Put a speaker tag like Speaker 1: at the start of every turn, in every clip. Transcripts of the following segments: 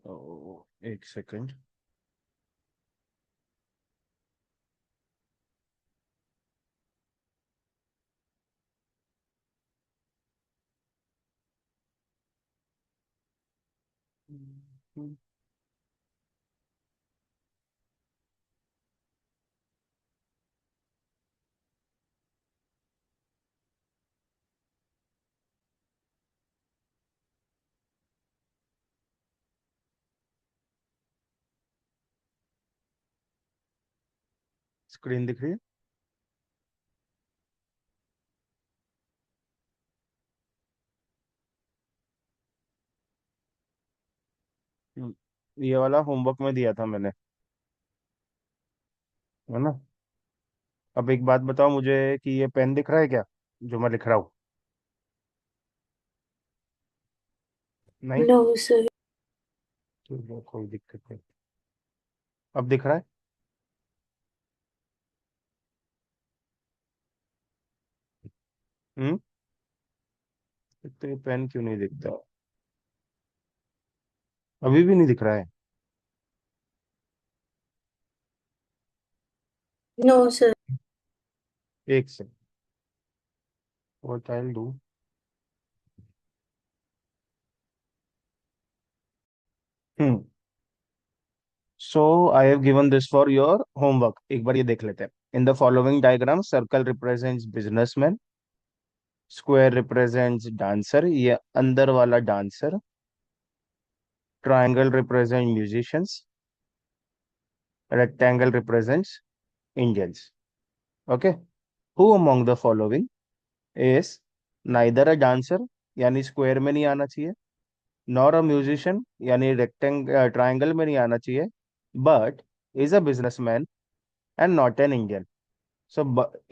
Speaker 1: एक second. Screen दिख रही है? ये वाला होमवर्क में दिया था मैंने, है ना? अब एक बात बताओ मुझे कि ये पेन दिख रहा है क्या, जो मैं लिख रहा हूँ? नहीं?
Speaker 2: No sir.
Speaker 1: तो कोई दिक्कत नहीं। अब दिख रहा है? हम्म। तो ये पेन क्यों नहीं दिखता? अभी भी नहीं दिख रहा है?
Speaker 2: No sir.
Speaker 1: एक second. What I do. Hmm. So I have given this for your homework, एक बार ये देख लेते हैं। In the following diagram, circle represents businessman, square represents dancer, ये अंदर वाला dancer, triangle represent musicians, rectangle represents Indians. Okay. Who among the following is neither a dancer, यानी स्क्वायर में नहीं आना चाहिए, नॉर अ म्यूजिशियन, यानी ट्रायंगल में नहीं आना चाहिए, but is a businessman and not an Indian. So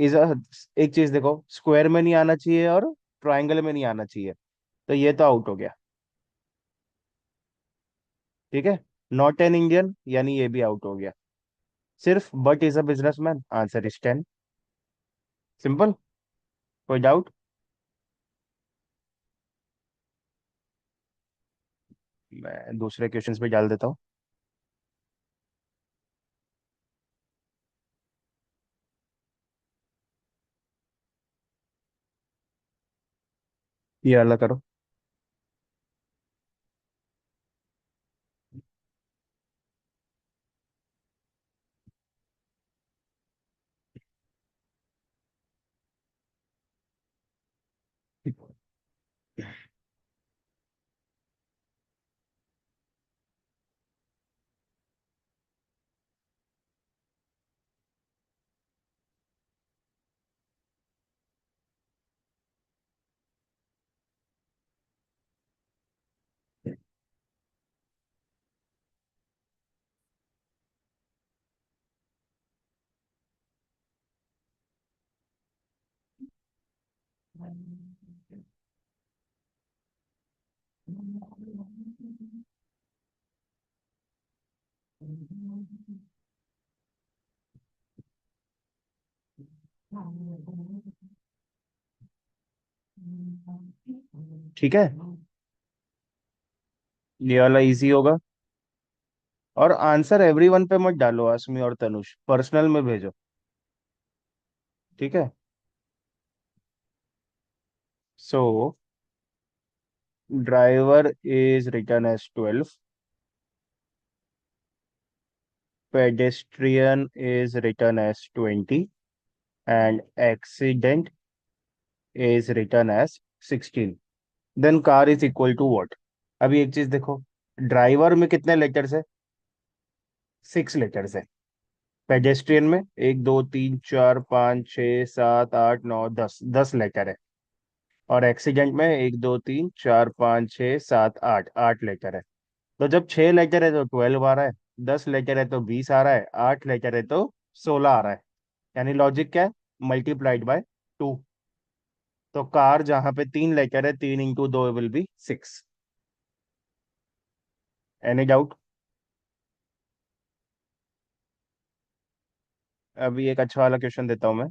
Speaker 1: is a, एक चीज देखो, स्क्वायर में नहीं आना चाहिए और ट्रायंगल में नहीं आना चाहिए, तो ये तो आउट हो गया। ठीक है। नॉट एन इंडियन यानी ये भी आउट हो गया। सिर्फ but is a businessman, answer is 10। Simple. कोई डाउट? मैं दूसरे क्वेश्चंस पे डाल देता हूँ। ये वाला करो। ठीक है। ये वाला इजी होगा। और आंसर एवरीवन पे मत डालो, आसमी और तनुष, पर्सनल में भेजो। ठीक है। So driver is return as 12, pedestrian is written as 20, and accident is written as 16, then car is equal to what? अभी एक चीज देखो, ड्राइवर में कितने लेटर्स है? 6 लेटर्स है। पेडेस्ट्रियन में 1 2 3 4 5 6 7 8 9 10, 10 लेटर है। और एक्सीडेंट में 1 2 3 4 5 6 7 8, 8 लेटर है। तो जब 6 लेटर है तो 12 आ रहा है, 10 लेटर है तो 20 आ रहा है, 8 लेटर है तो 16 आ रहा है। यानी लॉजिक क्या है? Multiplied by 2। तो कार जहां पे 3 लेटर है, 3 into 2 will B 6। Any doubt? अभी एक अच्छा वाला क्वेश्चन देता हूं मैं।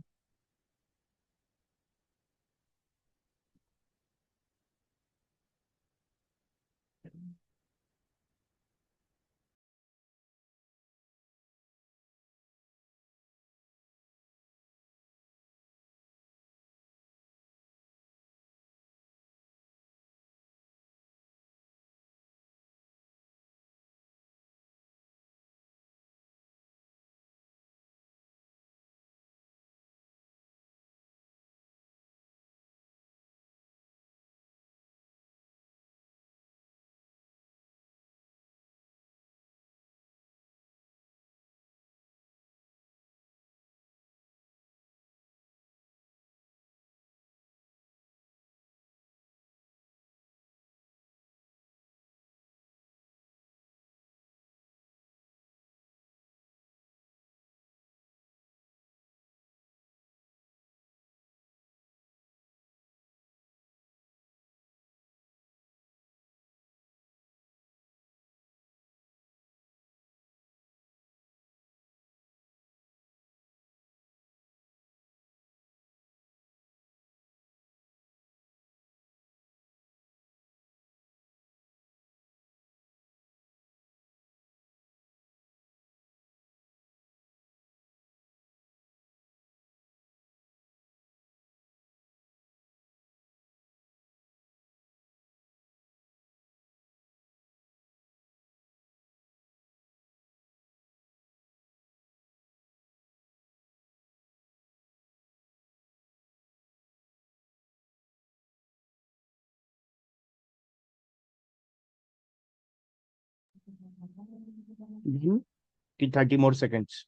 Speaker 1: कि 30 more seconds?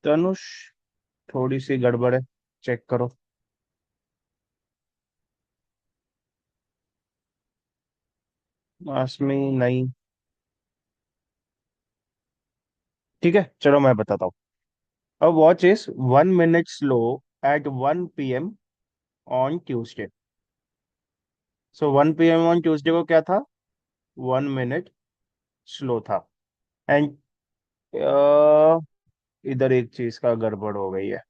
Speaker 1: तनुष, थोड़ी सी गड़बड़ है, चेक करो। आसमी नहीं। ठीक है, चलो मैं बताता हूँ। A watch is 1 minute slow at 1 p.m. on Tuesday. So 1 p.m. on Tuesday को क्या था? 1 minute स्लो था। एंड इधर एक चीज का गड़बड़ हो गई है।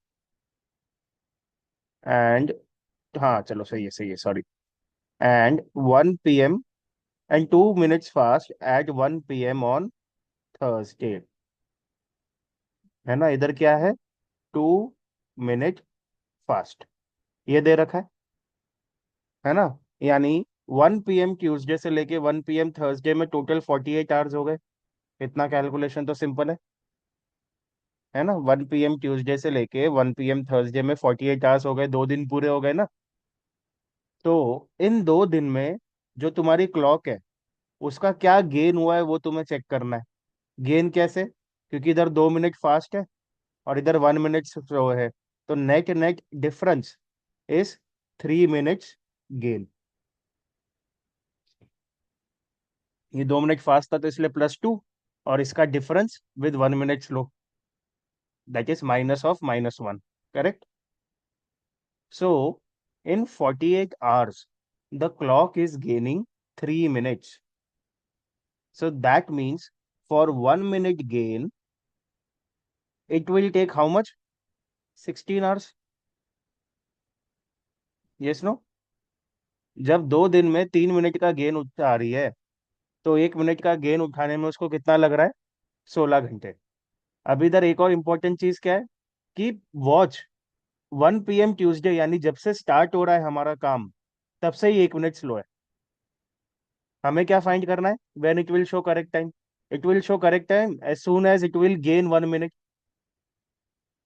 Speaker 1: एंड हाँ चलो, सही है, सही है, sorry. And 1 p.m. And 2 minutes fast at 1 p.m. On Thursday. है ना, इधर क्या है? 2 minute फास्ट, ये दे रखा है ना। यानी 1 p.m. ट्यूसडे से लेके 1 p.m. थर्सडे में टोटल 48 आवर्स हो गए। इतना कैलकुलेशन तो सिंपल है ना। 1 p.m. ट्यूसडे से लेके 1 p.m. थर्सडे में 48 आवर्स हो गए, 2 दिन पूरे हो गए ना। तो इन 2 दिन में जो तुम्हारी क्लॉक है, उसका क्या गेन हुआ है वो तुम्हें चेक करना है। गेन कैसे? क्योंकि इधर 2 मिनट फास्ट है और इधर 1 मिनट स्लो है। तो net net difference is 3 minutes gain. ये 2 मिनट फास्ट था तो इसलिए +2, और इसका difference with 1 minute slow, that is minus of -1। Correct? So, in 48 hours, the clock is gaining 3 minutes. So, that means for 1 minute gain, it will take how much? 16 hours. Yes, no? जब 2 दिन में 3 minute का gain उठा रही है, तो 1 minute का gain उठाने में उसको कितना लग रहा है? 16 घंटे। अब इधर एक और इम्पोर्टेंट चीज क्या है कि वॉच 1 p.m. ट्यूसडे, यानी जब से स्टार्ट हो रहा है हमारा काम, तब से ही 1 मिनट स्लो है। हमें क्या फाइंड करना है? When it will show correct time. It will show correct time as soon as it will gain 1 minute.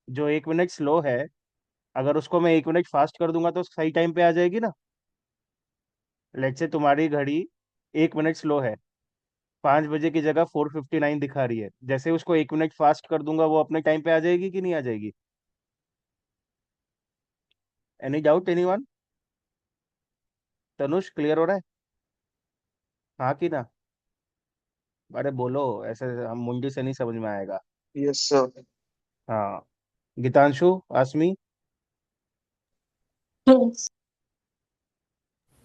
Speaker 1: जो 1 मिनट स्लो है, अगर उसको मैं 1 मिनट फास्ट कर दूंगा तो सही टाइम पे आ जाएगी ना। लेट से तुम्हारी घड़ी 1 मिनट स्लो है, 5 बजे की जगह 4:59 दिखा रही है, जैसे उसको 1 मिनट फास्ट कर दूंगा वो अपने टाइम पे आ जाएगी कि नहीं आ जाएगी? Any doubt any one? Tanush, clear हो रहा है? हाँ कि ना? अरे बोलो, ऐसे हम मुंडी से नहीं समझ में आएगा।
Speaker 2: Yes sir.
Speaker 1: हाँ। गीतांशु, आसमी,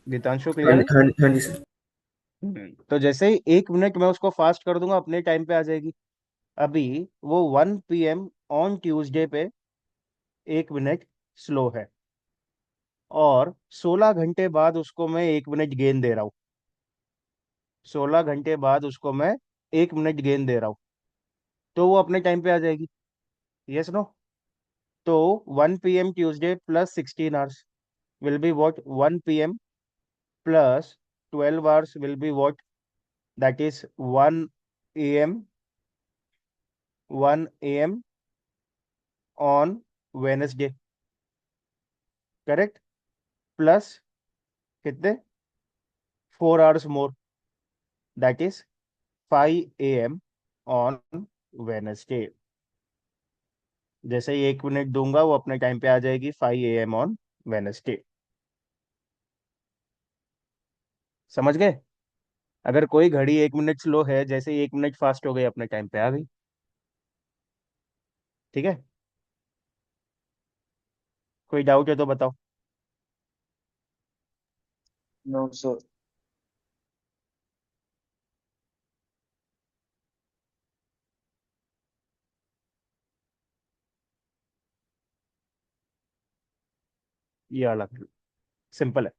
Speaker 1: गीतांशु
Speaker 2: हाँ
Speaker 1: क्लियर है?
Speaker 2: हाँ हाँ जी सर।
Speaker 1: तो जैसे ही 1 मिनट मैं उसको फास्ट कर दूंगा, अपने टाइम पे आ जाएगी। अभी वो 1 p.m. ऑन ट्यूसडे पे 1 मिनट स्लो है, और 16 घंटे बाद उसको मैं 1 मिनट गेन दे रहा हूँ। 16 घंटे बाद उसको मैं 1 मिनट गेन दे रहा हूँ, तो वो अपने टाइम पे आ जाएगी। Yes no? तो 1 p.m. Tuesday plus 16 hours will be what? 1 p.m. Plus 12 hours will be what? That is 1 a.m. 1 a.m. On Wednesday. Correct? Plus कितने? 4 hours more, that is 5 a.m. On Wednesday. जैसे ही 1 minute दूंगा वो अपने time पे आ जाएगी, 5 a.m. On Wednesday. समझ गए? अगर कोई घड़ी 1 मिनट स्लो है, जैसे ही 1 मिनट फास्ट हो गई अपने टाइम पे आ गई। ठीक है? कोई डाउट है तो बताओ।
Speaker 2: No sir.
Speaker 1: ये अलग, सिंपल है।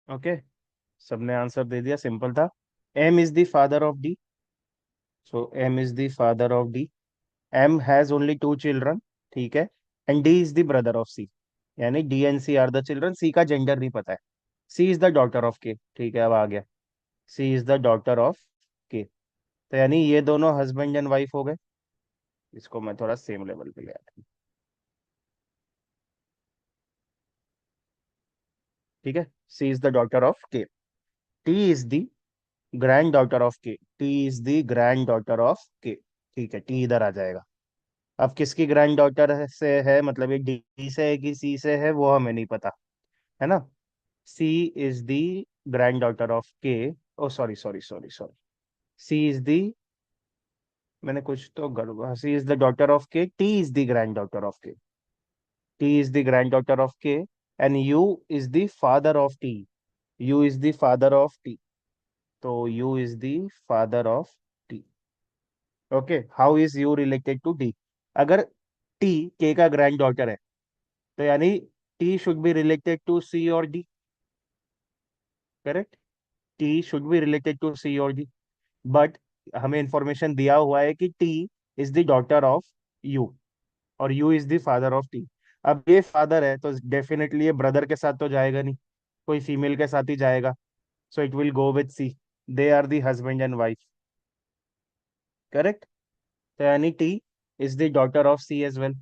Speaker 1: ओके, सबने आंसर दे दिया, सिंपल था। M is the father of D, so M is the father of D. M has only two children, ठीक है, and D is the brother of C, यानी D and C are the children. C का gender नहीं पता है। C is the daughter of K, ठीक है, अब आ गया। C is the daughter of K, तो यानी ये दोनों हस्बैंड एंड वाइफ हो गए। इसको मैं थोड़ा सेम लेवल पे ले आता हूँ, ठीक है। C is the daughter of K, T is the granddaughter of K, T is the granddaughter of K, ठीक है, टी इधर आ जाएगा। अब किसकी ग्रैंड डॉटर से है, मतलब ये डी से है कि सी से है, वो हमें नहीं पता, है ना। C is the granddaughter of K, oh sorry sorry sorry sorry, C is the, मैंने कुछ तो गड़बड़, C is the daughter of K, T is the granddaughter of K, T is the granddaughter of K, and U is the father of T, U is the father of T, तो U is the father of T. Okay, how is U related to T? अगर T K का granddaughter है, तो यानी T should be related to C और D, correct. T should be related to C और D, but हमें information दिया हुआ है कि T is the daughter of U, और U is the father of T. अब ये फादर है तो डेफिनेटली ये ब्रदर के साथ तो जाएगा नहीं, कोई फीमेल के साथ ही जाएगा, so it will go with C, they are the husband and wife, correct. तो यानी T is the daughter of C as well.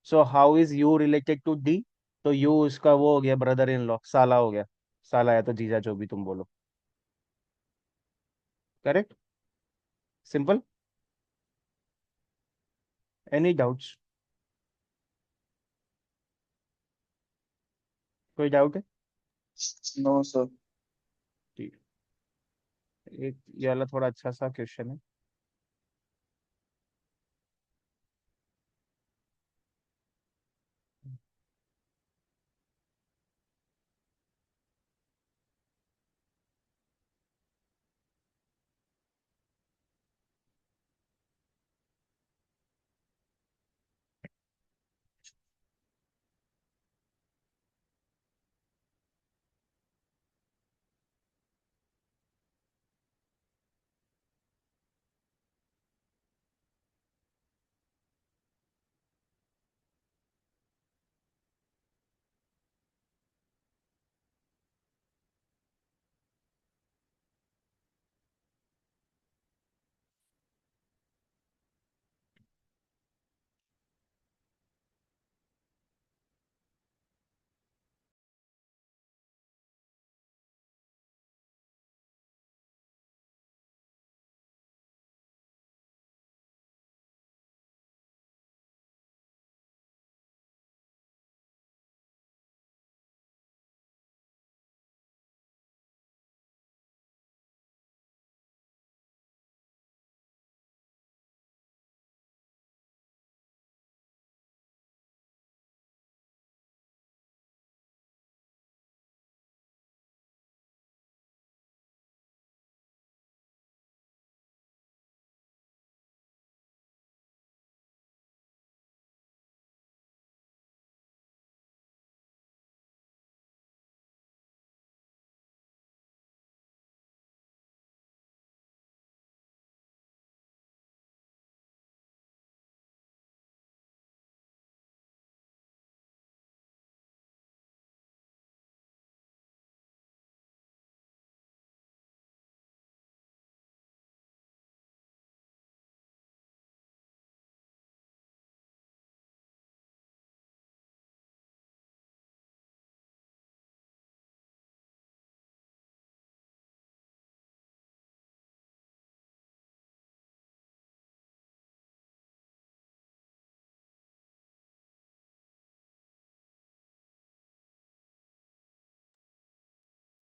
Speaker 1: So how is U related to D? तो यू उसका वो हो गया, ब्रदर इन लॉ, साला हो गया, साला है तो जीजा, जो भी तुम बोलो, करेक्ट, सिंपल। Any doubts? कोई डाउट है?
Speaker 2: No, sir.
Speaker 1: ठीक, एक ये वाला थोड़ा अच्छा सा क्वेश्चन है।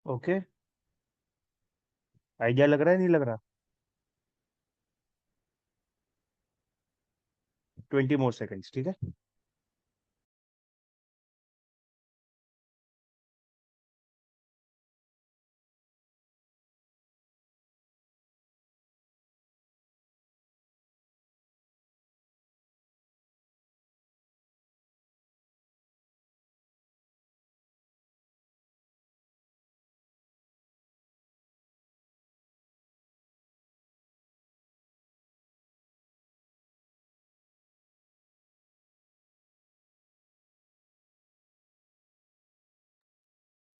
Speaker 1: ओके, आइडिया लग रहा है, नहीं लग रहा? 20 more seconds, ठीक है।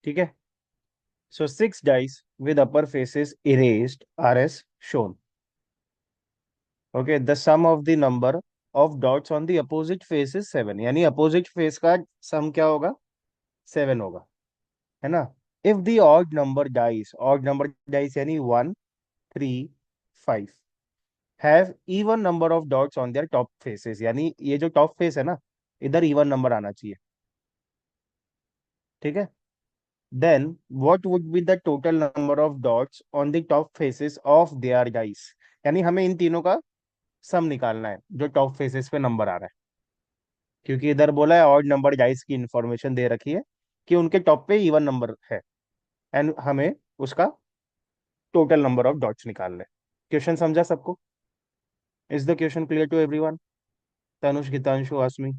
Speaker 1: ठीक है. So 6 dice with upper faces erased are as shown. Okay, the sum of the number of dots on the opposite face is 7. यानी opposite face का sum क्या होगा? 7 होगा, है ना. If the odd number dice यानी 1, 3, 5 have even number of dots on their top faces, यानी ये जो top face है ना, इधर even number आना चाहिए. ठीक है. Then what would be the total number of dots on the top faces of their dice? यानी हमें इन तीनों का सम निकालना है जो टॉप फेसेस पे नंबर आ रहा है, क्योंकि इधर बोला है ऑड नंबर डाइस की इंफॉर्मेशन दे रखी है कि उनके टॉप पे इवन नंबर है, एंड हमें उसका टोटल नंबर ऑफ डॉट्स निकालना है. क्वेश्चन समझा सबको? Is the question clear to everyone? Tanush, Geetanshu, Asmi.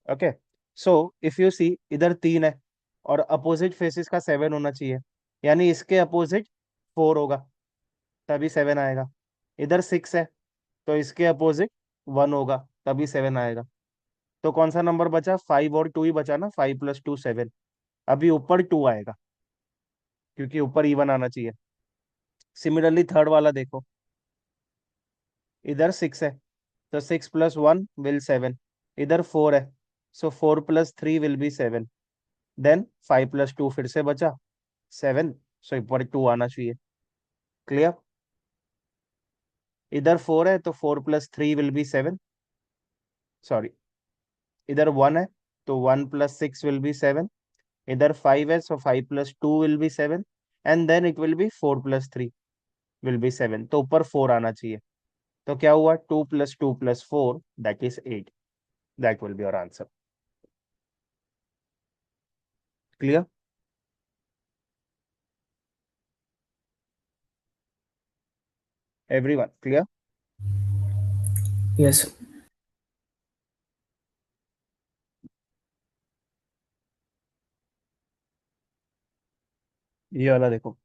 Speaker 1: Okay. So if you see, इधर 3 है और अपोजिट फेसेस का 7 होना चाहिए, यानी इसके अपोजिट 4 होगा, तभी 7 आएगा. इधर 6 है तो इसके अपोजिट 1 होगा, तभी 7 आएगा. तो कौन सा नंबर बचा? 5 और 2 ही बचा ना. 5 + 2 7. अभी ऊपर 2 आएगा क्योंकि ऊपर इवन आना चाहिए. सिमिलरली थर्ड वाला देखो, इधर 6 है तो 6 + 1 विल 7. इधर 4 है, सो 4 + 3 विल बी 7. देन 5 + 2 फिर से बचा 7, सो ऊपर 2 आना चाहिए. क्लियर? इधर 4 है तो 4 + 3 विल बी 7. सॉरी, इधर 1 है तो 1 + 6 विल बी 7. इधर 5 है so 5 + 2 will be 7. And then it will be 4 + 3 will be 7. तो ऊपर 4 आना चाहिए. तो क्या हुआ? 2 + 2 + 4 that is 8. That will be your answer. Clear? Everyone clear?
Speaker 3: Yes.
Speaker 1: ये वाला देखो.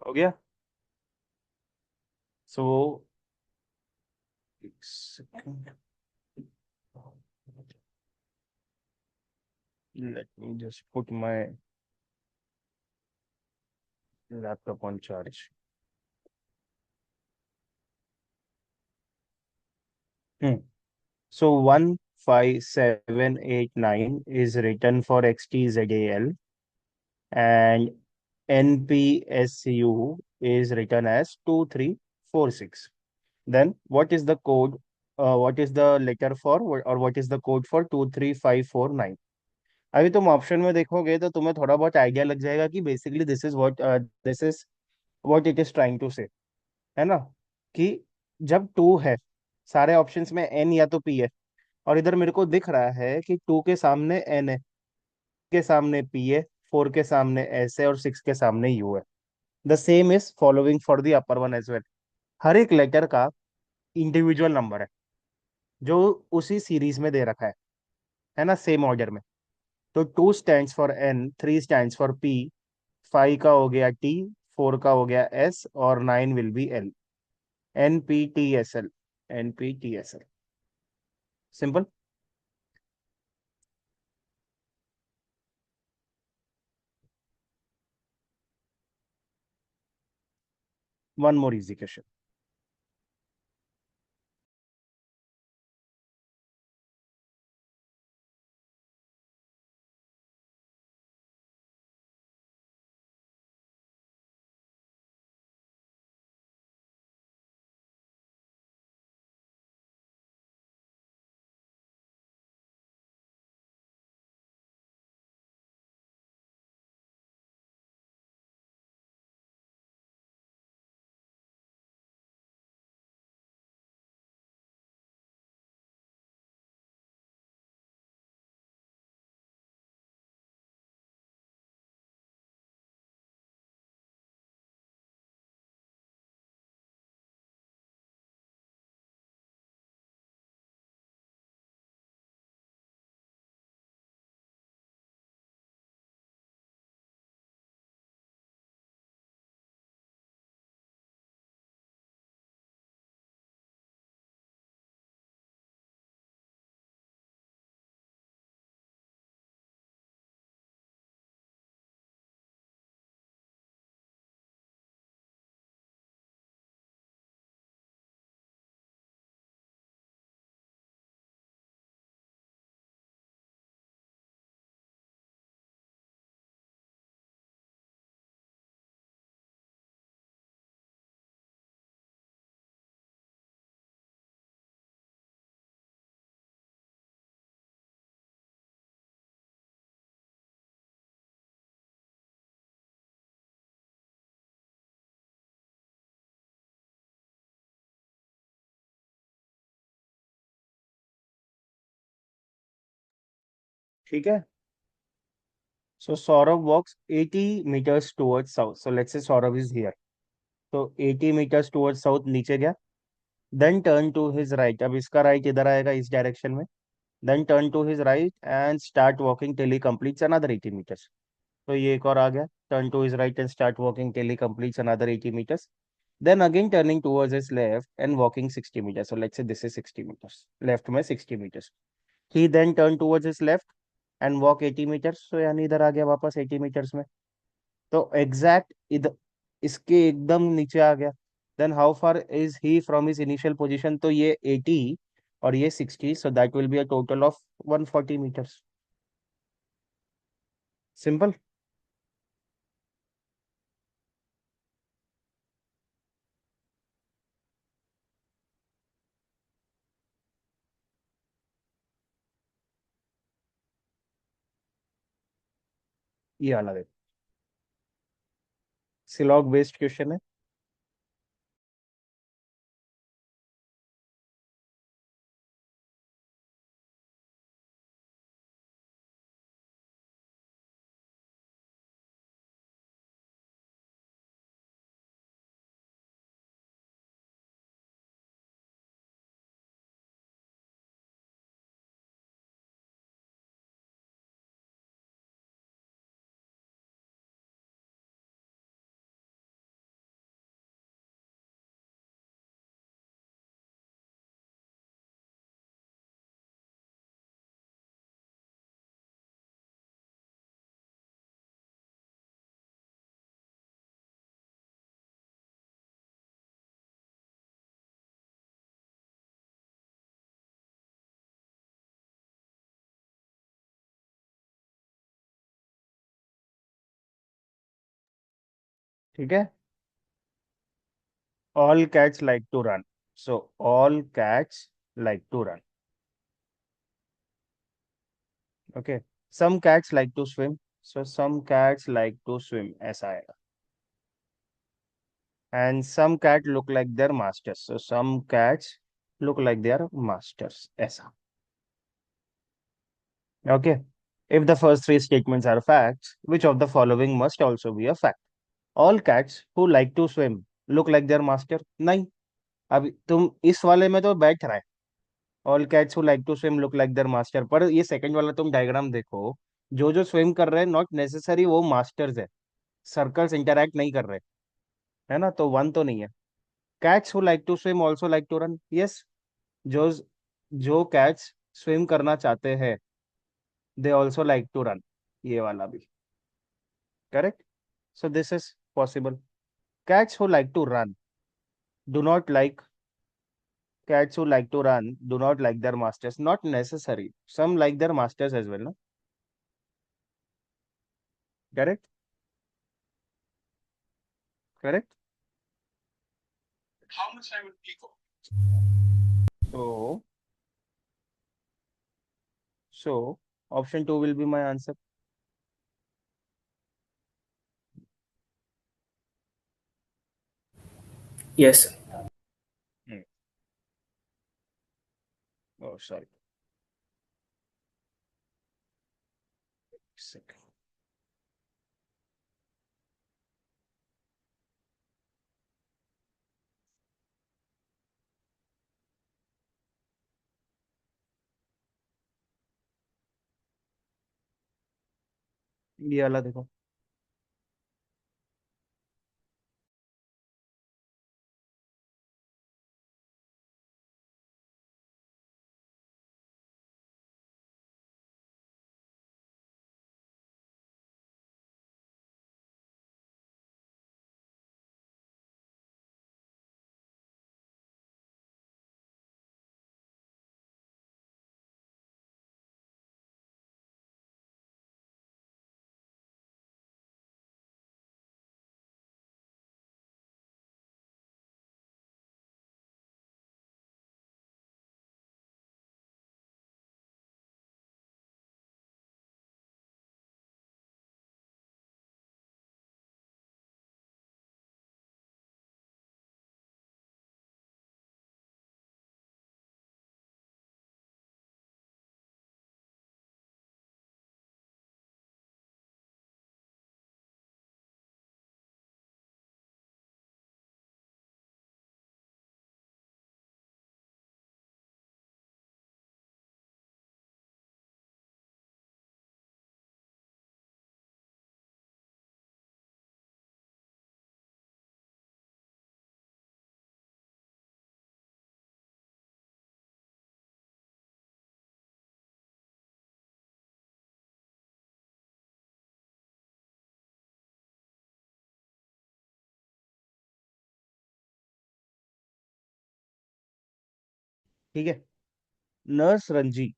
Speaker 1: हो गया. सो एक second, let me just put my laptop on charge. Hmm. So 15789 is written for XTZAL, and NPSU is written as 2346. Then what is the code? What is the letter for, or what is the code for 23549? अभी तुम option में देखोगे तो तुम्हें थोड़ा बहुत idea लग जाएगा कि basically this is what it is trying to say, है ना. कि जब 2 है, सारे ऑप्शंस में एन या तो पी है, और इधर मेरे को दिख रहा है कि 2 के सामने एन है, के सामने पी है, 4 के सामने एस है और 6 के सामने यू है। The same is following for the upper one as well. हर एक लेटर का इंडिविजुअल नंबर है जो उसी सीरीज में दे रखा है ना, सेम ऑर्डर में। तो 2 stands for N, 3 stands for P, 5 का हो गया टी, 4 का हो गया एस और 9 will be L. N P T S L, N P T S L. Simple. One more easy question. ठीक है। So Saurabh walks 80 meters towards south. So let's say Saurabh is here. तो 80 meters टुवर्ड्स साउथ नीचे गया। Then turn to his right. अब इसका right इधर आएगा इस डायरेक्शन में। Then turn to his right and start walking till he completes another 80 meters। तो ये एक और आ गया। Turn to his right and start walking till he completes another 80 meters। Then again turning towards his left and walking 60 meters. So let's say this is 60 meters. Left में 60 meters. He then turned towards his left and walk 80 meters. So यानी इधर आ गया वापस 80 meters में। तो exact इधर इसके एकदम नीचे आ गया। Then how far is he from his initial position? तो ये 80 और ये 60, so that will be a total of 140 meters। Simple. ये अलग है। सिलॉग बेस्ड क्वेश्चन है। ठीक है। All cats like to run. So all cats like to run. Okay. Some cats like to swim. So some cats like to swim ऐसा आएगा। And some cat look like their masters. So some cats look like their masters ऐसा। Okay. If the first three statements are facts, which of the following must also be a fact? All cats who like to swim look like their master. नहीं, अब तुम इस वाले में तो बैठ रहा है, all cats who like to swim look like their master, पर ये सेकंड वाला तुम डायग्राम देखो, जो जो स्विम कर रहे हैं नॉट नेसेसरी वो मास्टर्स है, सर्कल्स इंटरैक्ट नहीं कर रहे, है ना, तो वन तो नहीं है। Cats who like to swim also like to run, yes, जो जो कैट्स स्विम करना चाहते हैं they also like to run, ये वाला भी correct. So this is possible. Cats who like to run do not like, cats who like to run do not like their masters, not necessary, some like their masters as well, no? Correct. Correct. So, so option 2 will be my answer.
Speaker 3: Yes.
Speaker 1: Hmm. Oh, sorry. Second. ये वाला देखो। ठीक है। Nurse Ranji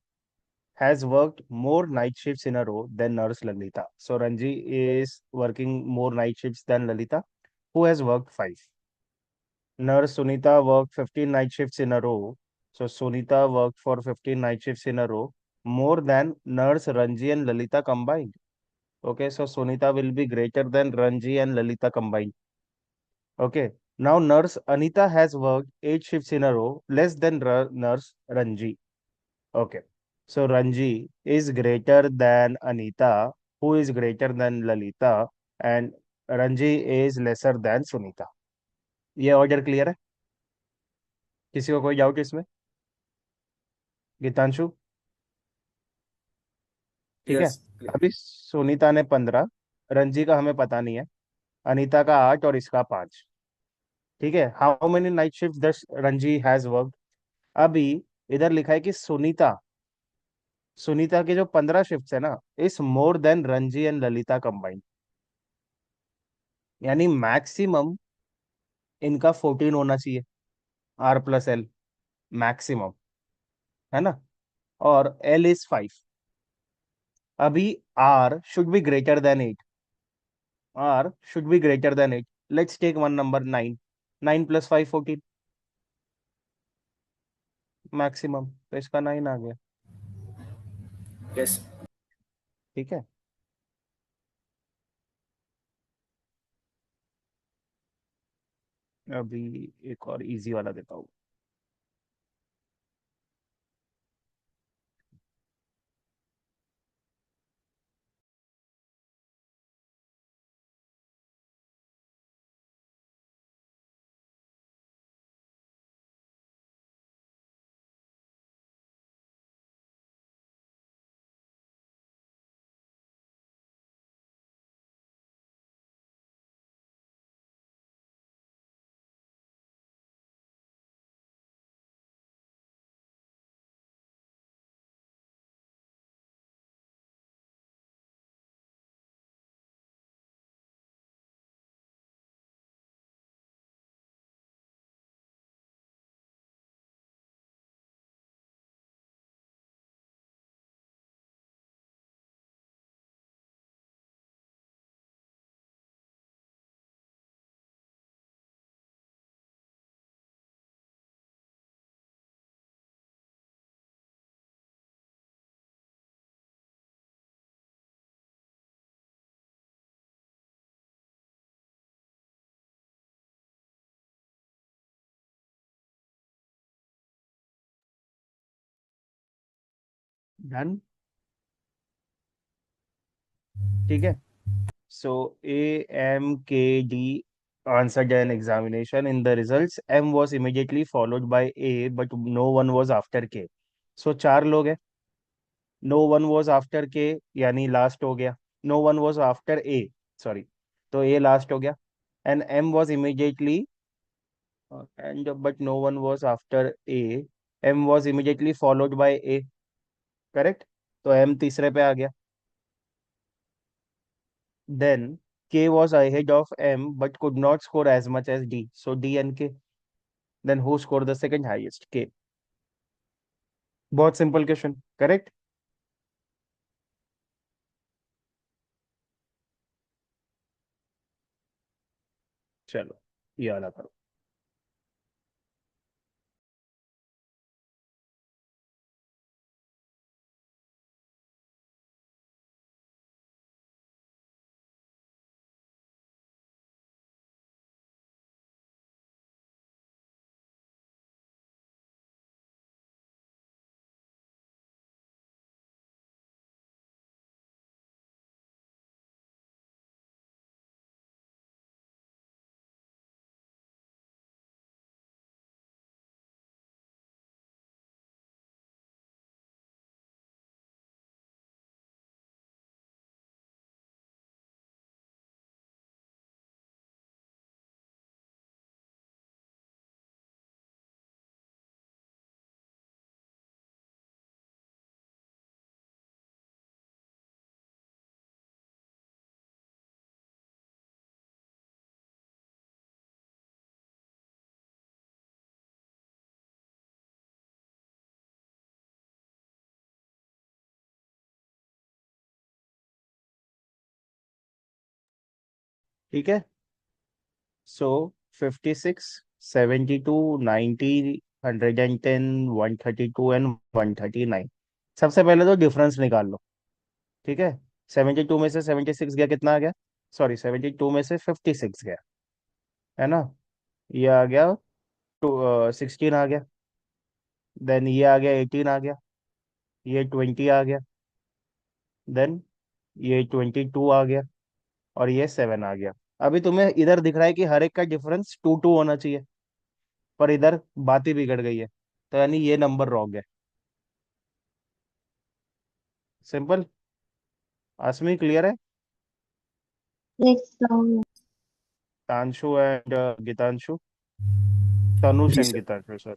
Speaker 1: has worked more night shifts in a row than nurse Lalita. So Ranji is working more night shifts than Lalita, who has worked 5. Nurse Sunita worked 15 night shifts in a row. So Sunita worked for 15 night shifts in a row, more than Nurse Ranji and Lalita combined. Okay, so Sunita will be greater than Ranji and Lalita combined. Okay, now Nurse Anita has worked 8 shifts in a row, less than Nurse Ranji. Okay, so Ranji is greater than Anita, who is greater than Lalita, and Ranji is lesser than Sunita. ये order clear है? किसी को कोई doubt इसमें? गीतांशु? ठीक है।
Speaker 3: Yes. Clear.
Speaker 1: अभी सुनीता ने 15, रंजी का हमें पता नहीं है, अनीता का 8 और इसका 5। ठीक है, हाउ मेनी नाइट शिफ्ट दस रंजी हैज वर्कड? अभी इधर लिखा है कि सुनीता, सुनीता के जो 15 शिफ्ट है ना, इस more than Ranji and Lalita combined, यानी मैक्सिमम इनका 14 होना चाहिए, आर प्लस एल मैक्सिमम, है ना, और एल इज 5। अभी R should be greater than 8, R should be greater than 8. Let's take one number 9. 9 plus 5, 14. Maximum, तो इसका 9 आ गया।
Speaker 3: Yes.
Speaker 1: ठीक है। अभी एक और इजी वाला देता हूँ। डन। ठीक है। So AMKD answered an examination. In the results, M was immediately followed by A, but no one was after K. So चार लोग हैं. No one was after K, यानी लास्ट हो गया. No one was after A, sorry. तो A last हो गया. And M was immediately and but no one was after A. M was immediately followed by A. Correct. तो M तीसरे पे आ गया. Then K was ahead of M but could not score as much as D. So D and K. Then who scored the second highest? K. बहुत simple question. Correct. चलो ये वाला करो. ठीक है. सो 56, 72, 90, 110, 132 एंड 139. सबसे पहले तो डिफरेंस निकाल लो. ठीक है. 72 में से 76 गया, कितना आ गया? सॉरी, 72 में से 56 गया, है ना. ये आ गया. 16 आ गया. देन ये आ गया, 18 आ गया. ये 20 आ गया. देन ये 22 आ गया. और ये 7 आ गया. अभी तुम्हें इधर दिख रहा है कि हर एक का डिफरेंस 2 2 होना चाहिए. पर इधर बात ही बिगड़ गई है. तो यानी ये नंबर रॉन्ग है. सिंपल. आसमी क्लियर है?
Speaker 4: Yes, sir.
Speaker 1: Tanshu and Geetanshu. Tanush
Speaker 3: ji
Speaker 1: and
Speaker 3: sir.
Speaker 1: Geetanshu sir.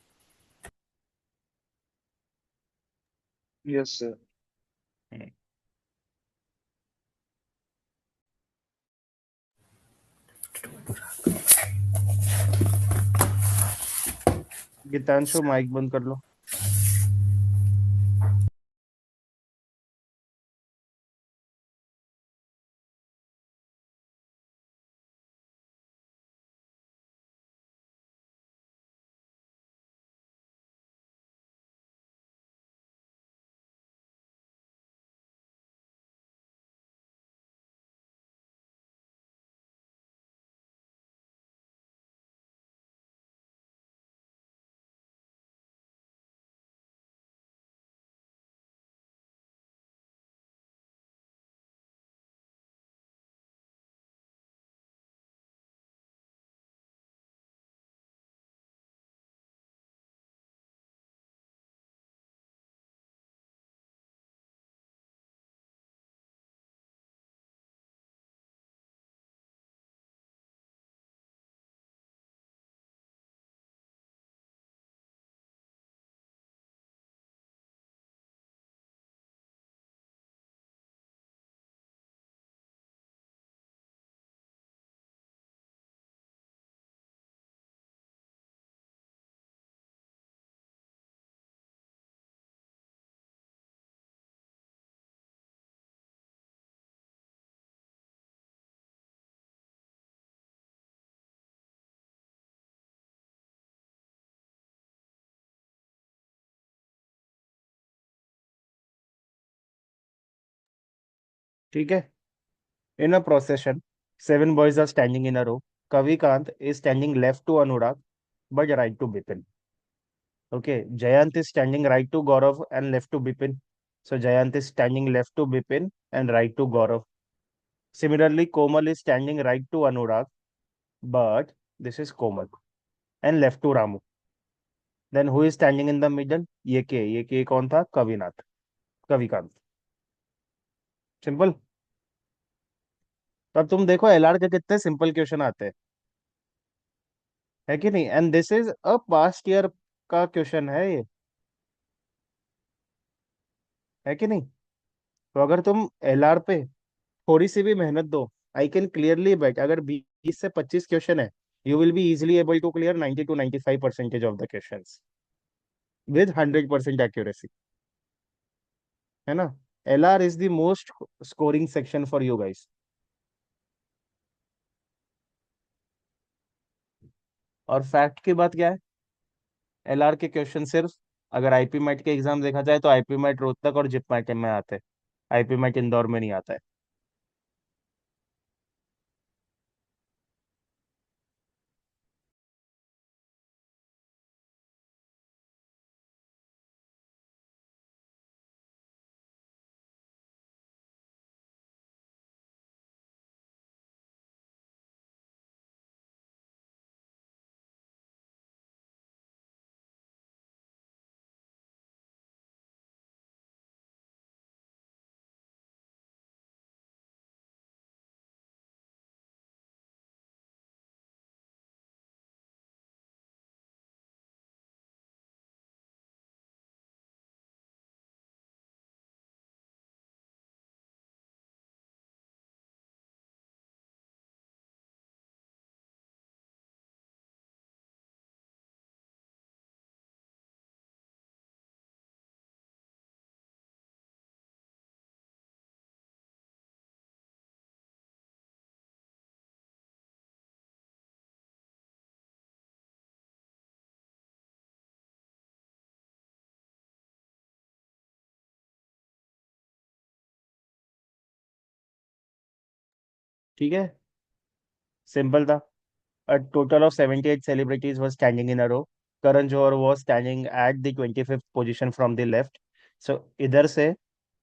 Speaker 2: Yes, sir. Geetanshu mike बंद कर लो. ठीक है. In a procession, 7 boys are standing in a row. Kavikant is standing left to Anurag but right to Bipin. Okay. Jayant is standing right to Gaurav and left to Bipin. So Jayant is standing left to Bipin and right to Gaurav. Similarly, Komal is standing right to Anurag, but this is Komal, and left to Ramu. Then who is standing in the middle? ये के कौन था? कविनाथ, कविकांत. Simple. तो अब तुम देखो LR के कितने सिंपल क्वेश्चन आते हैं, है कि नहीं? And this is a past year का क्वेश्चन है ये, है कि नहीं? तो अगर तुम एलआर पे थोड़ी सी भी मेहनत दो, आई कैन क्लियरली बेट, अगर 20 से 25 क्वेश्चन है, you will be easily able to clear 90 to 95% of the questions with 100% accuracy, है ना? LR is the most scoring section for you guys. और फैक्ट की बात क्या है? एलआर के क्वेश्चन सिर्फ, अगर आईपी मैट के एग्जाम देखा जाए तो आईपी मैट रोहतक और जिप मैट में आते हैं, आईपी मैट इंदौर में नहीं आता है. ठीक है, सिंपल था. A total of 78 celebrities were standing in a row. Karan Johar was standing at the 25th position from the left. So इधर से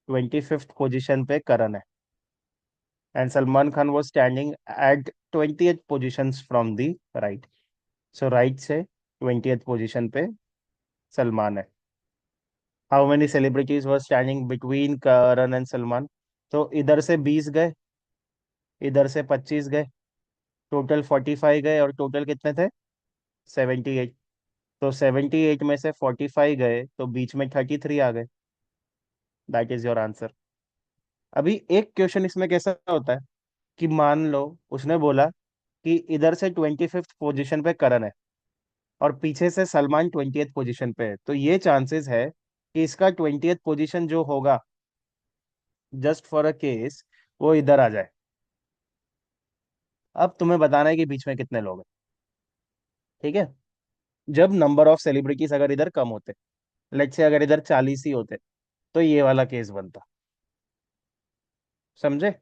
Speaker 2: 25th position पे करण है. And Salman Khan was standing at 20th positions from the right. So right से 20th position पे सलमान है. How many celebrities were standing between Karan and Salman? तो इधर से 20 गए, इधर से 25 गए, टोटल 45 गए, और टोटल कितने थे? 78. तो 78 में से 45 गए तो बीच में 33 आ गए. That is your answer. अभी एक क्वेश्चन इसमें कैसा होता है कि मान लो उसने बोला कि इधर से 25th पोजीशन पे करण है और पीछे से सलमान 20th पोजीशन पे है, तो ये चांसेस है कि इसका 20th पोजीशन जो होगा, जस्ट फॉर अ केस, वो इधर आ जाए. अब तुम्हें बताना है कि बीच में कितने लोग हैं. ठीक है, जब नंबर ऑफ सेलिब्रिटीज अगर इधर कम होते, लेट्स से अगर इधर 40 ही होते, तो ये वाला केस बनता. समझे?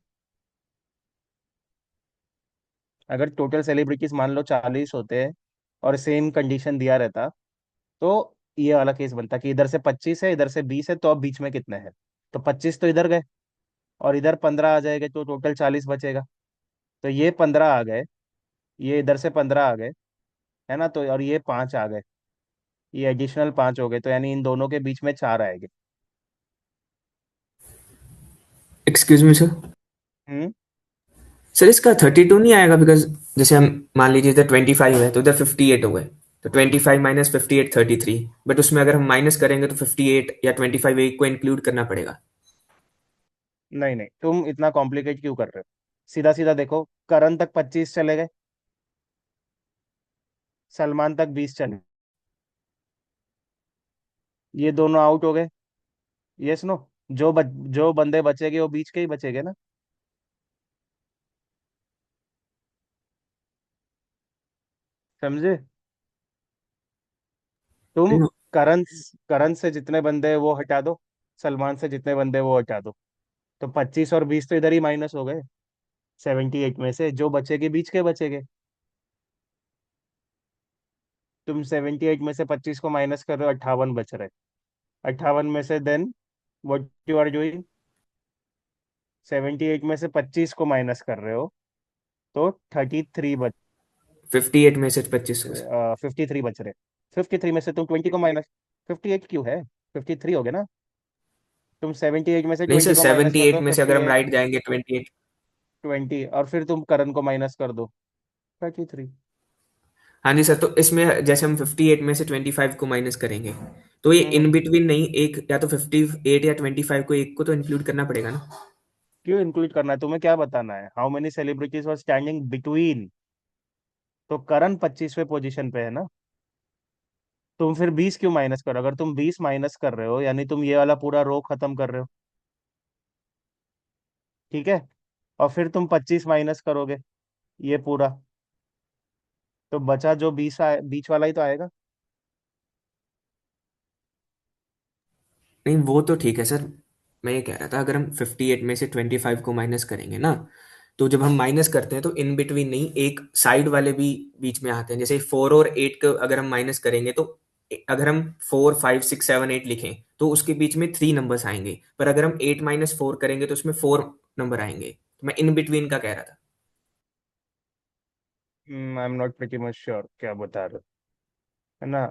Speaker 2: अगर टोटल सेलिब्रिटीज मान लो 40 होते हैं और सेम कंडीशन दिया रहता, तो ये वाला केस बनता कि इधर से 25 है, इधर से 20 है, तो अब बीच में कितने हैं? तो 25 तो इधर गए और इधर 15 आ जाएंगे, तो टोटल 40 बचेगा. तो ये 15 आ गए, ये इधर से 15 आ गए, है ना? तो और ये 5 आ गए, ये एडिशनल 5 हो गए, तो यानी इन दोनों के बीच में 4 आएंगे.
Speaker 3: Excuse me sir.
Speaker 2: Hmm.
Speaker 3: Sir इसका 32 नहीं आएगा? बिकॉज जैसे हम मान लीजिए इधर 25 है तो इधर 58 हो गए, तो 25 माइनस 58 33, बट उसमें अगर हम माइनस करेंगे तो 58 या 25 एक को इंक्लूड करना पड़ेगा.
Speaker 2: नहीं नहीं, तुम इतना कॉम्प्लिकेट क्यों कर रहे हो? सीधा सीधा देखो, करण तक 25 चले गए, सलमान तक 20 चले, ये दोनों आउट हो गए. Yes no? जो बंदे बचेंगे वो बीच के ही बचेंगे ना. समझे? तुम
Speaker 3: नो.
Speaker 2: करण करण से जितने बंदे हैं वो हटा दो, सलमान से जितने बंदे हैं वो हटा दो, तो 25 और 20 तो इधर ही माइनस हो गए. 78 में से जो बचेगे बीच के बचेगे. तुम 78 में से 25 को माइनस कर रहे हो, 58 बच रहे. 58 में से then what you are doing, 78 में से 25 को माइनस कर रहे हो, तो 33 बच
Speaker 3: 58 में से 25 को।
Speaker 2: 53 बच रहे। 53 में से तुम 20 को माइनस, 58 क्यों है, 53 हो गया ना। तुम 78 में से
Speaker 3: नहीं
Speaker 2: 20
Speaker 3: सर,
Speaker 2: को माइनस कर
Speaker 3: 78
Speaker 2: दो,
Speaker 3: में से अगर हम
Speaker 2: 58,
Speaker 3: राइट जाएंगे 28।
Speaker 2: 20, और फिर तुम करण को माइनस कर दो, 33।
Speaker 3: हाँ जी सर, तो इसमें जैसे हम 58 में से 25 को माइनस करेंगे, तो ये इन
Speaker 2: हम्म।
Speaker 3: बिटवीन नहीं, एक या तो 58 या 25 को एक को तो इंक्लूड करना पड़ेगा ना।
Speaker 2: क्यों इंक्लूड करना है, तुम्हें क्या बताना है, how many celebrities were standing between. तो करण 25वें पोजीशन पे है ना, तुम फिर 20 क्यों माइनस करो, अगर तुम 20 माइनस कर रहे हो यानी तुम ये वाला पूरा रो खत्म कर रहे हो, ठीक है। और फिर तुम 25 माइनस करोगे ये पूरा, तो बचा जो 20 बीच वाला ही तो आएगा।
Speaker 3: नहीं वो तो ठीक है सर, मैं ये कह रहा था अगर हम 58 में से 25 को माइनस करेंगे ना, तो जब हम माइनस करते हैं तो इन बिटवीन नहीं, एक साइड वाले भी बीच में आते हैं। जैसे 4 और 8 को अगर हम माइनस करेंगे तो अगर हम 4 5 6 7 8 लिखें तो उसके बीच में 3 नंबर्स आएंगे, पर अगर हम 8 - 4 करेंगे तो उसमें 4 नंबर आएंगे। तो मैं इन बिटवीन का कह रहा था।
Speaker 2: I am not pretty much sure क्या बता रहे हो, है ना,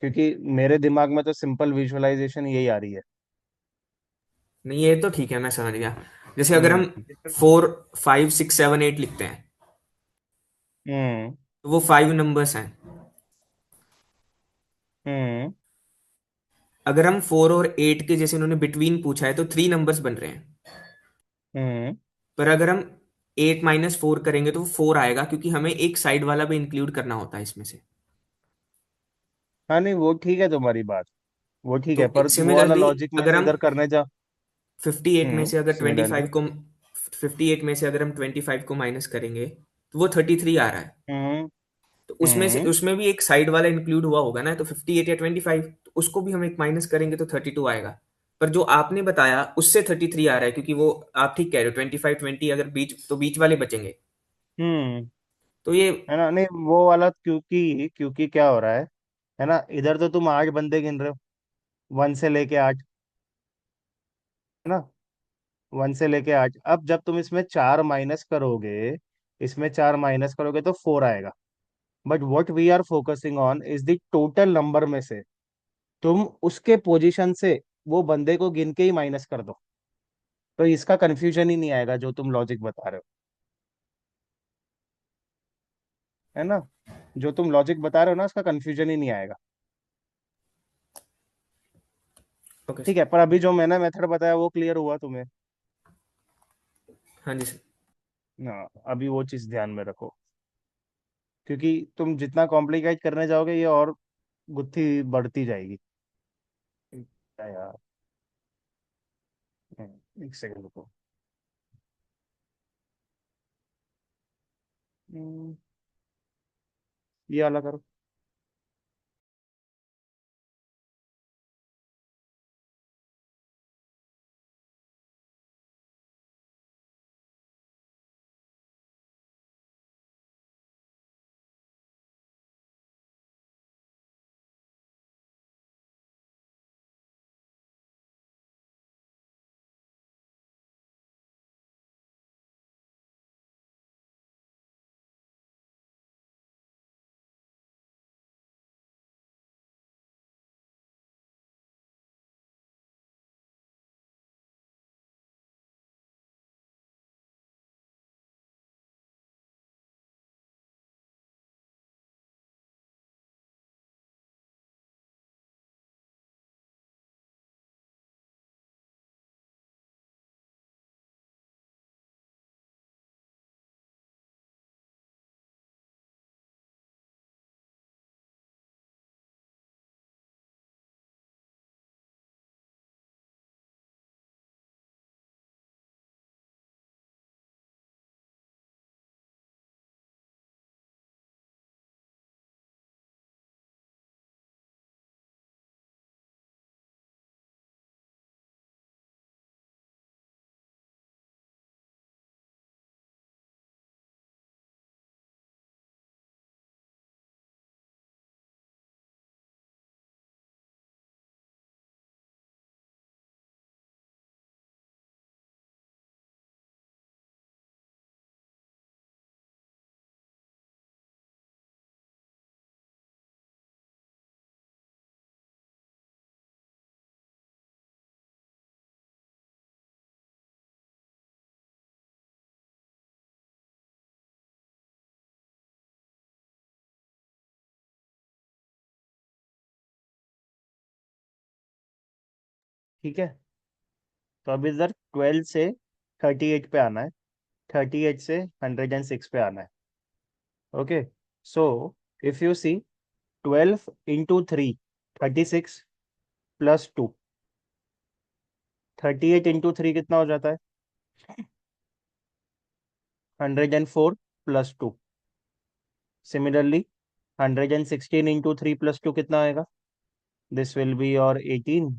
Speaker 2: क्योंकि मेरे दिमाग में तो सिंपल विजुअलाइजेशन यही आ रही है।
Speaker 3: नहीं ये तो ठीक है, मैं समझ गया। जैसे अगर हम
Speaker 2: हम्म।
Speaker 3: 4 5 6 7 8 लिखते हैं
Speaker 2: हम्म।
Speaker 3: तो वो 5 नंबर्स हैं।
Speaker 2: हम्म।
Speaker 3: अगर हम 4 और 8 के जैसे उन्होंने बिटवीन पूछा है तो 3 नंबर्स बन रहे हैं।
Speaker 2: हम्म।
Speaker 3: पर अगर हम 8 - 4 करेंगे तो वो 4 आएगा, क्योंकि हमें एक साइड वाला भी इंक्लूड करना होता है इसमें से।
Speaker 2: हाँ नहीं वो ठीक है तुम्हारी बात, वो ठीक है,
Speaker 3: तो
Speaker 2: पर वो वाला
Speaker 3: सिमिलरली
Speaker 2: लॉजिक
Speaker 3: अगर
Speaker 2: मैंने
Speaker 3: हम
Speaker 2: इधर करने जा।
Speaker 3: 58 में से अगर
Speaker 2: सिमिलरली।
Speaker 3: 25 को 58 में से अगर हम 25 को माइनस करेंगे तो वो 33 आ रहा है।
Speaker 2: हम्म।
Speaker 3: तो उसमें से
Speaker 2: हम्म।
Speaker 3: उसमें भी एक साइड वाला इंक्लूड हुआ होगा ना, तो 58 या 25, तो उसको भी हम एक माइनस करेंगे तो 32 आएगा। पर जो आपने बताया उससे 33 आ रहा है, क्योंकि वो आप ठीक कह रहे हो, 25 20 अगर बीच, तो बीच वाले बचेंगे।
Speaker 2: हम्म।
Speaker 3: तो ये
Speaker 2: है ना, नहीं वो वाला, क्योंकि क्योंकि क्या हो रहा है ना, इधर तो तुम 8 बंदे गिन रहे हो, 1 से लेके 8, है ना, 1 से लेके 8। अब जब तुम इसमें 4 माइनस करोगे, इसमें 4 माइनस करोगे तो 4 आएगा। But what we are focusing on is the total number में से तुम उसके पोजीशन से वो बंदे को गिन के ही माइनस कर दो, तो इसका कंफ्यूजन ही नहीं आएगा जो तुम लॉजिक बता रहे हो, है ना, जो तुम लॉजिक बता रहे हो ना उसका कंफ्यूजन ही नहीं आएगा।
Speaker 3: ओके
Speaker 2: ठीक
Speaker 3: सर।
Speaker 2: है, पर अभी जो मैंने मेथड बताया वो क्लियर हुआ तुम्हें।
Speaker 3: हाँ जी सर।
Speaker 2: ना, अभी वो चीज ध्यान में रखो, क्योंकि तुम जितना कॉम्प्लिकेट करने जाओगे ये और गुत्थी बढ़ती जाएगी। क्या यार, एक सेकंड रुको। हम्म, ये वाला करो। ठीक है, तो अब इधर 12 से 38 पे आना है, 38 से 106 पे आना है. Okay, so if you see 12 into 3, 36 plus 2, 38 into 3 कितना हो जाता है? 104 प्लस 2. सिमिलरली 116 इंटू 3 प्लस 2 कितना आएगा? This will be your 18.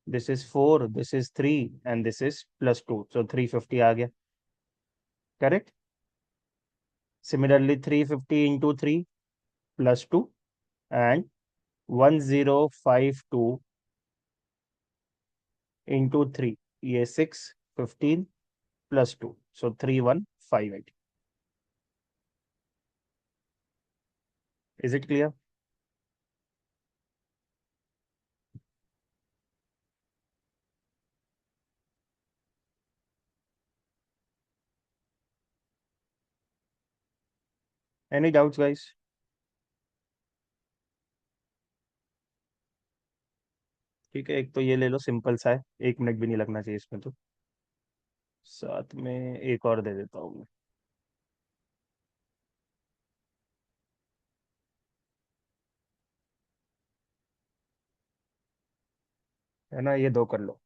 Speaker 2: This is 4, this is 3 and this is plus 2, सो 350 आ गया. Correct. Similarly 350 into 3 plus 2 and 1052 into 3, ये 6, 15 plus 2, so 3158. Is it clear? Any doubts guys? ठीक है, एक तो ये ले लो, सिंपल सा है, 1 मिनट भी नहीं लगना चाहिए इसमें, तो साथ में एक और दे देता हूँ मैं. है ना, ये दो कर लो.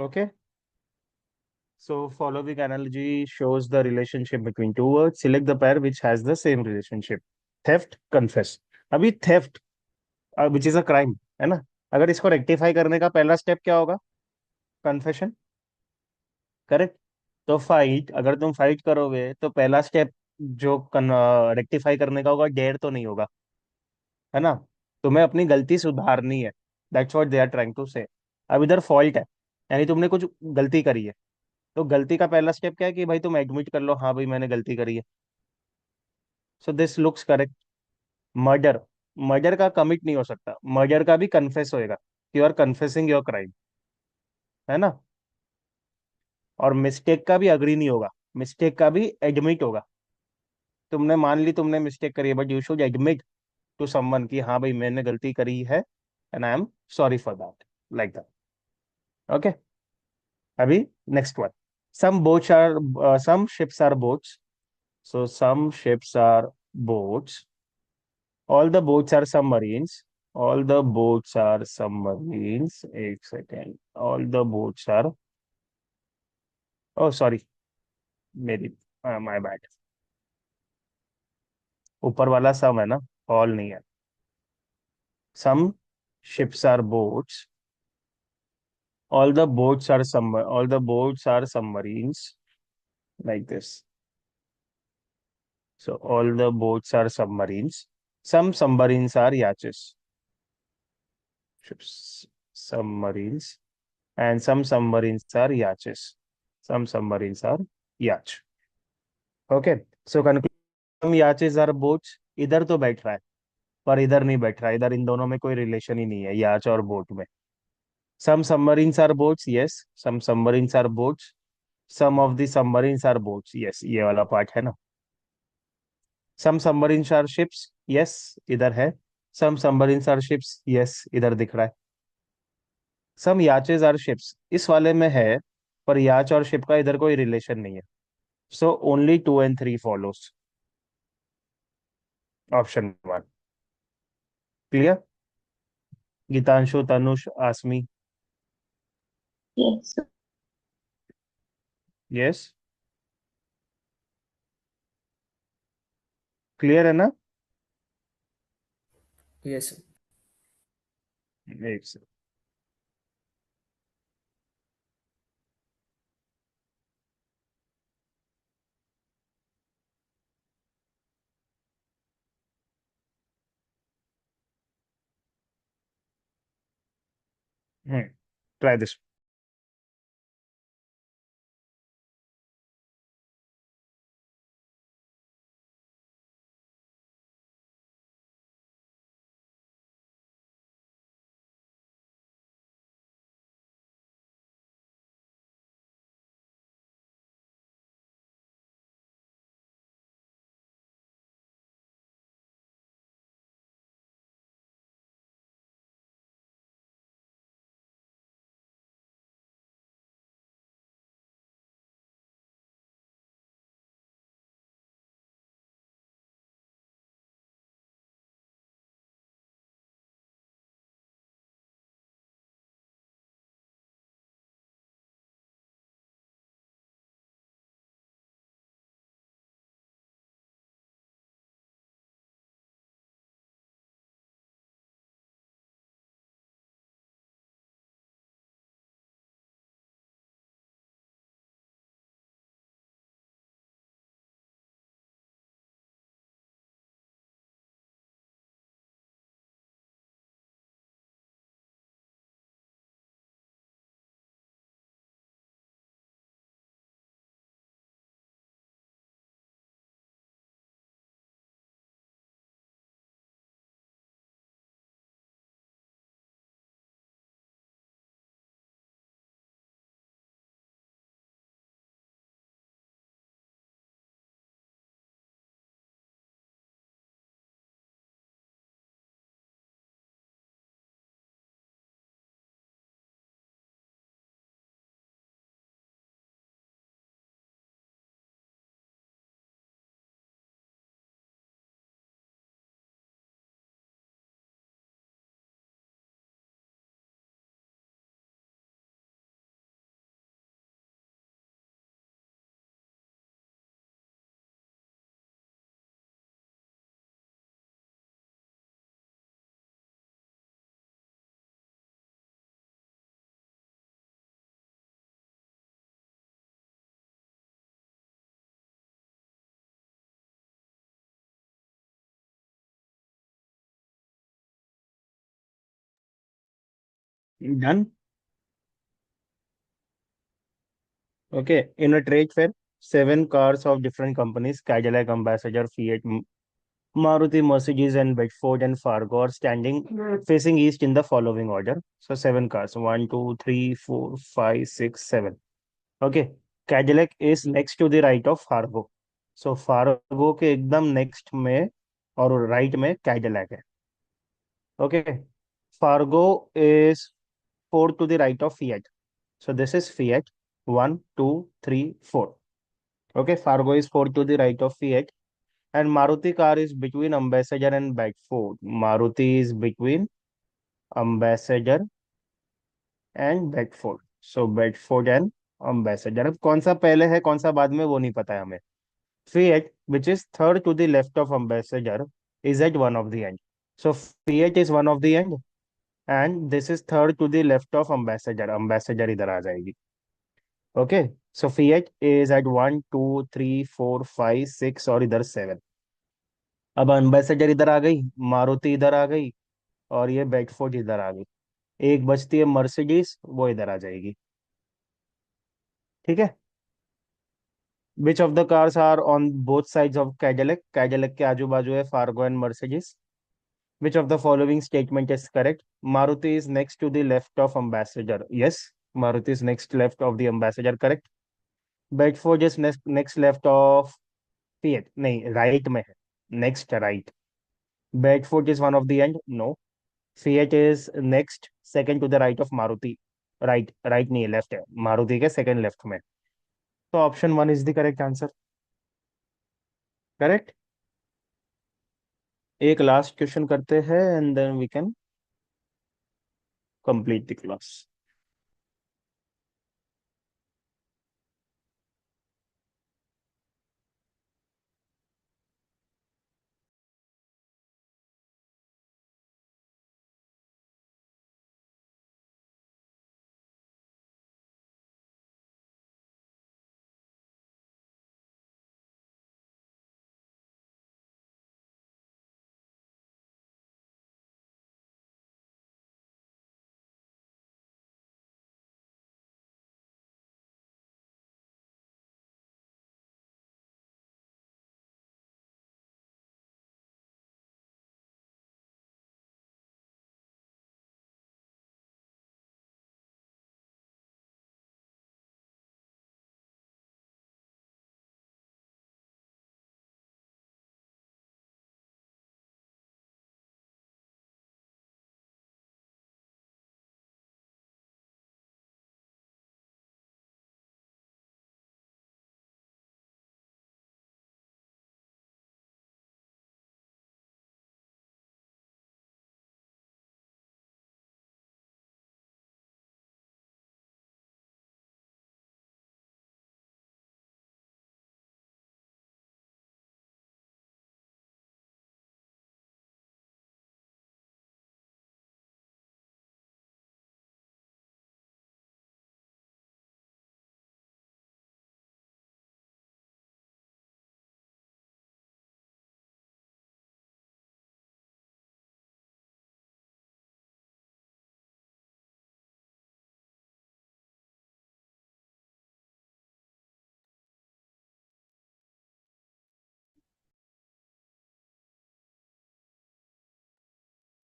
Speaker 2: Okay, so following analogy shows the relationship between two words. Select the pair which has the same relationship. Theft, confess. अभी theft, which is a crime, है ना, अगर इसको रेक्टिफाई करने का पहला स्टेप क्या होगा? कन्फेशन. करेक्ट. तो फाइट, अगर तुम फाइट करोगे तो पहला स्टेप जो रेक्टिफाई करने का होगा, डेयर तो नहीं होगा, है ना. तुम्हें अपनी गलती सुधारनी है. That's what they are trying to say. अब इधर फॉल्ट है, यानी तुमने कुछ गलती करी है, तो गलती का पहला स्टेप क्या है कि भाई तुम एडमिट कर लो, हाँ भाई मैंने गलती करी है. So this looks correct. Murder, murder का कमिट नहीं हो सकता, मर्डर का भी कन्फेस होएगा, you are confessing your crime, है ना. और मिस्टेक का भी अग्री नहीं होगा, मिस्टेक का भी एडमिट होगा. तुमने मान ली तुमने मिस्टेक करी है, but you should admit to someone कि हाँ भाई मैंने गलती करी है, and I am sorry for that, like that. Okay. अभी next one. Some boats are some ships are boats. So some ships are boats. All the boats are submarines. All the boats are submarines. एक second. All the boats are. Oh, sorry. मेरी my bad. ऊपर वाला सम है ना, all नहीं है. Some ships are boats. All the boats are all the boats are submarines. Like this. So all the boats are submarines. Some submarines are yachts. Ships, submarines, and some submarines are yachts. Some submarines are yacht. Okay, so conclusion, याचेस are boats. इधर तो बैठ रहा है, पर इधर नहीं बैठ रहा है. इधर इन दोनों में कोई रिलेशन ही नहीं है, याच और बोट में. Some submarines are boats, yes. Some submarines are boats. Some of the submarines are boats, yes. ये वाला पार्ट है ना. Some submarines are ships, yes. इधर है. Some submarines are ships, yes. इधर दिख रहा है. सम याचेस आर शिप्स, इस वाले में है, पर याच और शिप का इधर कोई रिलेशन नहीं है. So only 2 and 3 follows. Option 1. Clear? Geetanshu, Tanush, Asmi.
Speaker 4: Yes.
Speaker 2: Yes. Clear है ना?
Speaker 3: Yes sir.
Speaker 2: एक से. Try this. Done. Okay, in a trade fair, seven cars of different companies, Cadillac, Ambassador, Fiat, Maruti, Mercedes, and Bedford and Fargo are standing facing east in the following order. So seven cars, one, two, three, four, five, six, seven. Okay, Cadillac is next to the right of Fargo. So Fargo के एकदम next में और right में Cadillac है. Okay, Fargo is fourth to the right of Fiat. So this is Fiat. One, two, three, four. Okay, Fargo is four to the right of Fiat, and Maruti car is between Ambassador and Bedford. Maruti is between Ambassador and Bedford. So Bedford and Ambassador. अब कौन सा पहले है कौन सा बाद में वो नहीं पता है हमें. Fiat, which is third to the left of Ambassador, is at one of the end. So Fiat is one of the end, and this is third to the left of Ambassador. Ambassador इधर आ जाएगी. Okay, so Fiat is at 1 2 3 4 5 6 और इधर 7. अब ambassador इधर आ गई, मारुति इधर आ गई, और ये बेडफोर्ड इधर आ गई. एक बचती है मर्सिडीज, वो इधर आ जाएगी. ठीक है. Which of the cars are on both sides of Cadillac, Cadillac के आजू बाजू है Fargo and Mercedes. Which of the following statement is correct? Maruti is next to the left of Ambassador, yes, Maruti is next left of the Ambassador, correct. Bedford is next left of Fiat, नहीं right में है, next right. Bedford is one of the end, no. Fiat is next second to the right of Maruti, right, right नहीं है, left है, मारुति के second left में। तो option one is the correct answer, correct. एक लास्ट क्वेश्चन करते हैं and then we can complete the class.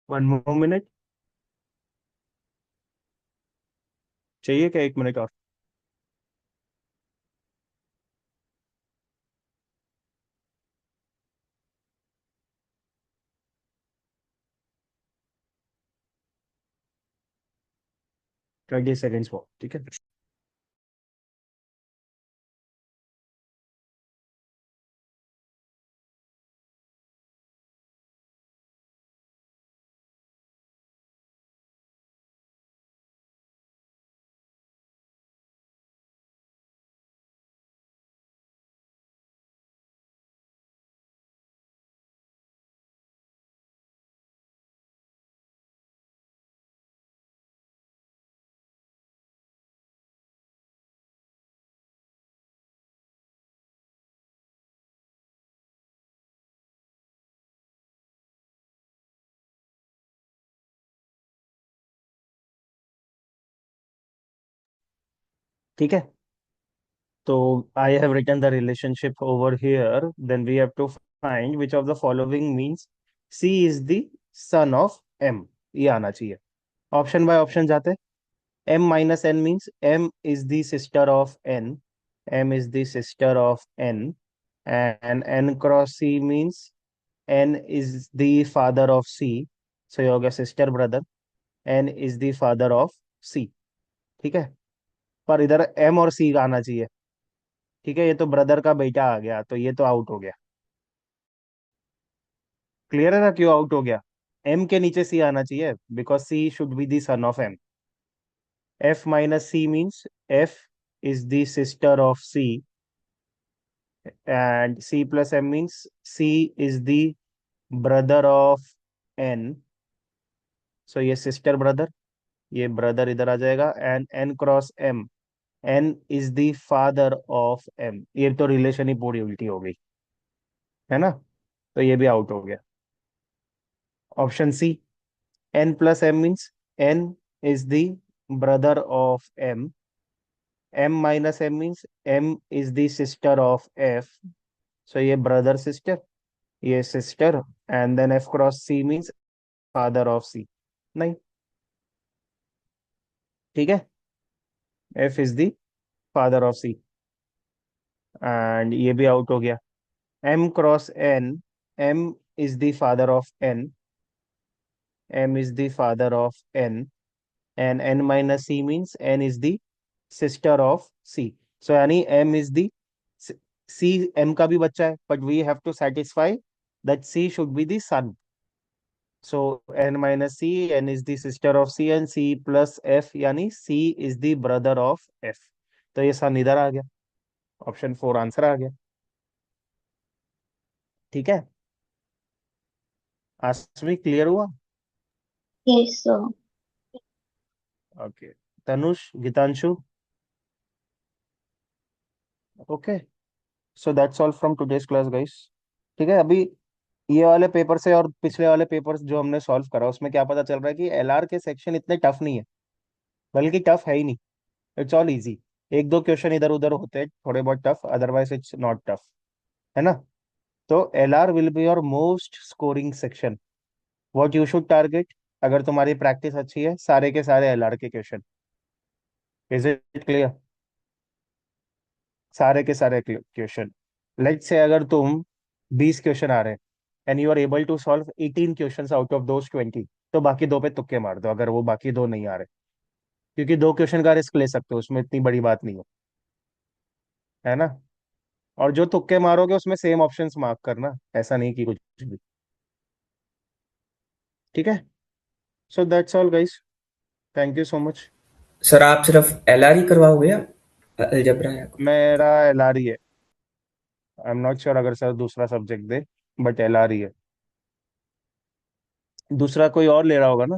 Speaker 2: One more minute, चाहिए क्या? एक मिनट और। ट्वेंटी सेकेंड्स वो, ठीक है। ठीक है, तो I have written the relationship over here. Then we have to find which of the following means C is the son of M. ये आना चाहिए। ऑप्शन बाय ऑप्शन जाते। M minus N means M is the sister of N. M is the sister of N. And N cross C means N is the father of C. So ये हो गया sister brother. N is the father of C. ठीक है, पर इधर M और C आना चाहिए। ठीक है, ये तो ब्रदर का बेटा आ गया, तो ये तो आउट हो गया। क्लियर है ना क्यों आउट हो गया? एम के नीचे सी आना चाहिए, because C should be the son of M. F minus C means F is the sister of C, and C plus M means C is the brother of N. So ये sister brother, ये brother इधर आ जाएगा, and N cross M, N is the father of M. ये तो relation ही पूरी उल्टी हो गई, है ना? तो ये भी आउट हो गया। Option C, n plus m means n is the brother of m, M minus M means M is the sister of F. So ये brother sister, ये sister, and then F cross C means father of C. नहीं, ठीक है, F is the father of C, and ये भी out हो गया. M cross N, M is the father of N, M is the father of N, and N minus C means N is the sister of C. So यानी M is the C, M का भी बच्चा है, but we have to satisfy that C should be the son. So N minus C, N is the sister of C, and C plus F यानी C is the brother of F. तो ये सन इधर आ गया, option 4 answer आ गया. ठीक है, Asmi clear हुआ?
Speaker 4: Yes, sir.
Speaker 2: Okay, Tanush, Geetanshu, okay. So that's all from today's class guys. ठीक है, अभी ये वाले पेपर से और पिछले वाले पेपर्स जो हमने सॉल्व करा उसमें क्या पता चल रहा है कि एलआर के सेक्शन इतने टफ नहीं है, बल्कि टफ है ही नहीं. It's all easy. एक दो क्वेश्चन इधर उधर होते हैं थोड़े बहुत tough, otherwise it's not tough, है ना. तो LR will be your most scoring section. What you should target, अगर तुम्हारी प्रैक्टिस अच्छी है, सारे के सारे एलआर के क्वेश्चन. Is it clear? सारे के सारे क्वेश्चन. लेट्स से अगर तुम 20 क्वेश्चन आ रहे हैं and you are able to solve 18 questions out of those 20, तो बाकी दो पे तुक्के मार दो अगर वो बाकी दो नहीं आ रहे, क्योंकि दो क्वेश्चन का रिस्क ले सकते हो, उसमें इतनी बड़ी बात नहीं है ना. और जो तुक्के मारोगे उसमें सेम ऑप्शंस मार्क करना, ऐसा नहीं कि कुछ भी. ठीक है, सो that's all guys, thank you so much.
Speaker 3: Sir आप सिर्फ एलआर ही करवाओगे या अलजेब्रा या कुछ?
Speaker 2: मेरा एलआर ही है. आई एम नॉट श्योर अगर सर दूसरा सब्जेक्ट दे, बट एलआर ही है. दूसरा कोई और ले रहा होगा ना.